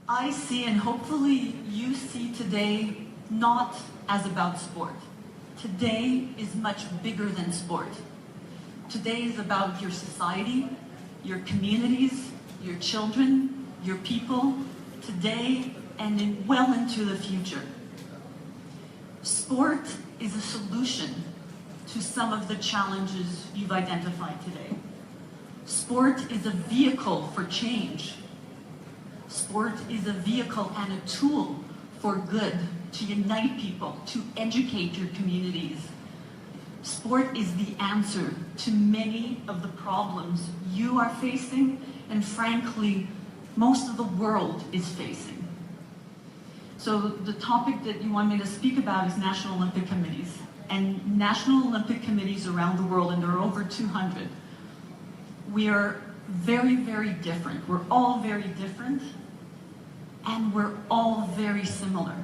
I see, and hopefully you see today, not as about sport. Today is much bigger than sport. Today is about your society, your communities, your children, your people, today and well into the future. Sport is a solution to some of the challenges you've identified today. Sport is a vehicle for change. Sport is a vehicle and a tool for good, to unite people, to educate your communities. Sport is the answer to many of the problems you are facing, and frankly, most of the world is facing. So the topic that you want me to speak about is National Olympic Committees. And National Olympic Committees around the world, and there are over 200. We are very, very different. We're all very different, and we're all very similar.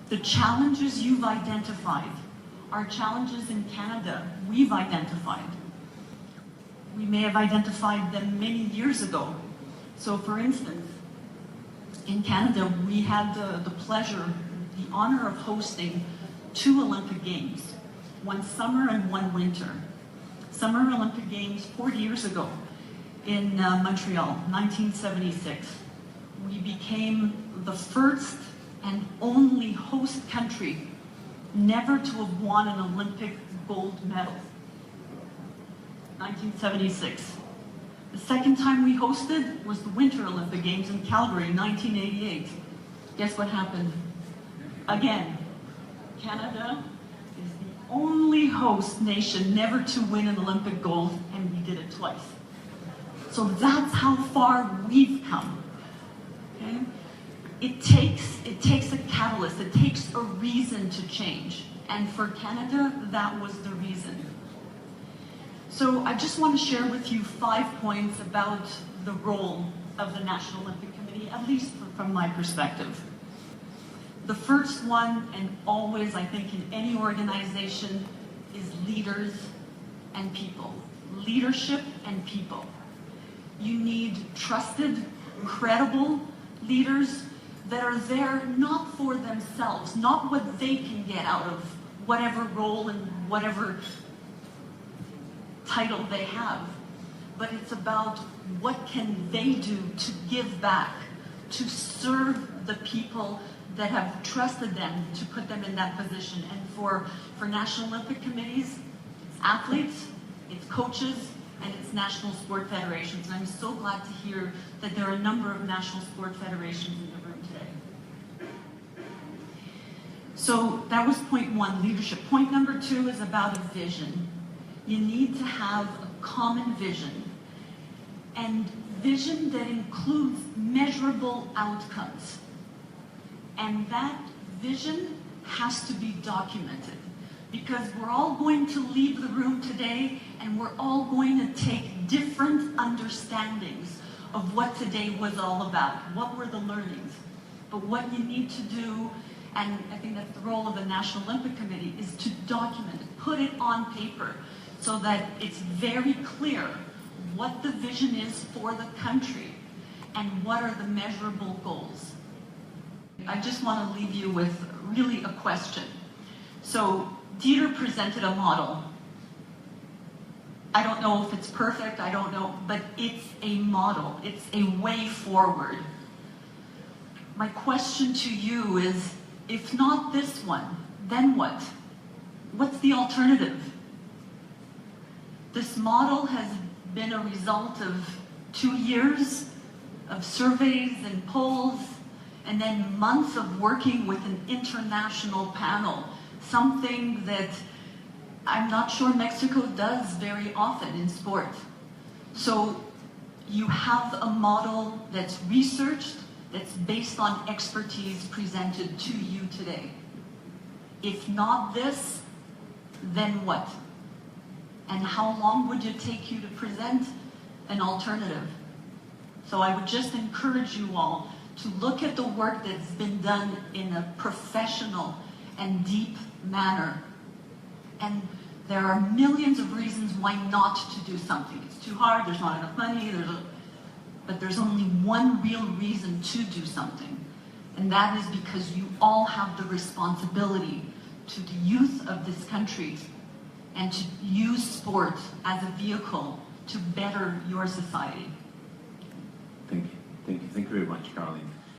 The challenges you've identified are challenges in Canada we've identified. We may have identified them many years ago. So for instance, in Canada, we had the pleasure, the honor of hosting 2 Olympic Games, one summer and one winter. Summer Olympic Games 40 years ago in Montreal, 1976. We became the first and only host country never to have won an Olympic gold medal. 1976. The second time we hosted was the Winter Olympic Games in Calgary in 1988. Guess what happened? Again, Canada is the only host nation never to win an Olympic gold, and we did it twice. So that's how far we've come. Okay? It takes a catalyst, it takes a reason to change. And for Canada, that was the reason. So I just want to share with you 5 points about the role of the National Olympic Committee, at least from my perspective. The first one, and always I think in any organization, is leaders and people. Leadership and people. You need trusted, credible leaders that are there not for themselves, not what they can get out of whatever role and whatever title they have, but it's about what can they do to give back, to serve the people that have trusted them to put them in that position. And for National Olympic Committees, it's athletes, it's coaches, and it's national sport federations. And I'm so glad to hear that there are a number of national sport federations in the room today. So that was point 1, leadership. Point number 2 is about a vision. You need to have a common vision, and vision that includes measurable outcomes. And that vision has to be documented, because we're all going to leave the room today and we're all going to take different understandings of what today was all about. What were the learnings? But what you need to do, and I think that's the role of the National Olympic Committee, is to document it, put it on paper, so that it's very clear what the vision is for the country and what are the measurable goals. I just want to leave you with really a question. So Dieter presented a model. I don't know if it's perfect, I don't know, but it's a model. It's a way forward. My question to you is, if not this one, then what? What's the alternative? This model has been a result of 2 years of surveys and polls, and then months of working with an international panel, something that I'm not sure Mexico does very often in sport. So you have a model that's researched, that's based on expertise presented to you today. If not this, then what? And how long would it take you to present an alternative? So I would just encourage you all to look at the work that's been done in a professional and deep manner. And there are millions of reasons why not to do something. It's too hard, there's not enough money, but there's only one real reason to do something. And that is because you all have the responsibility to the youth of this country and to use sport as a vehicle to better your society. Thank you. Thank you. Thank you very much, Caroline.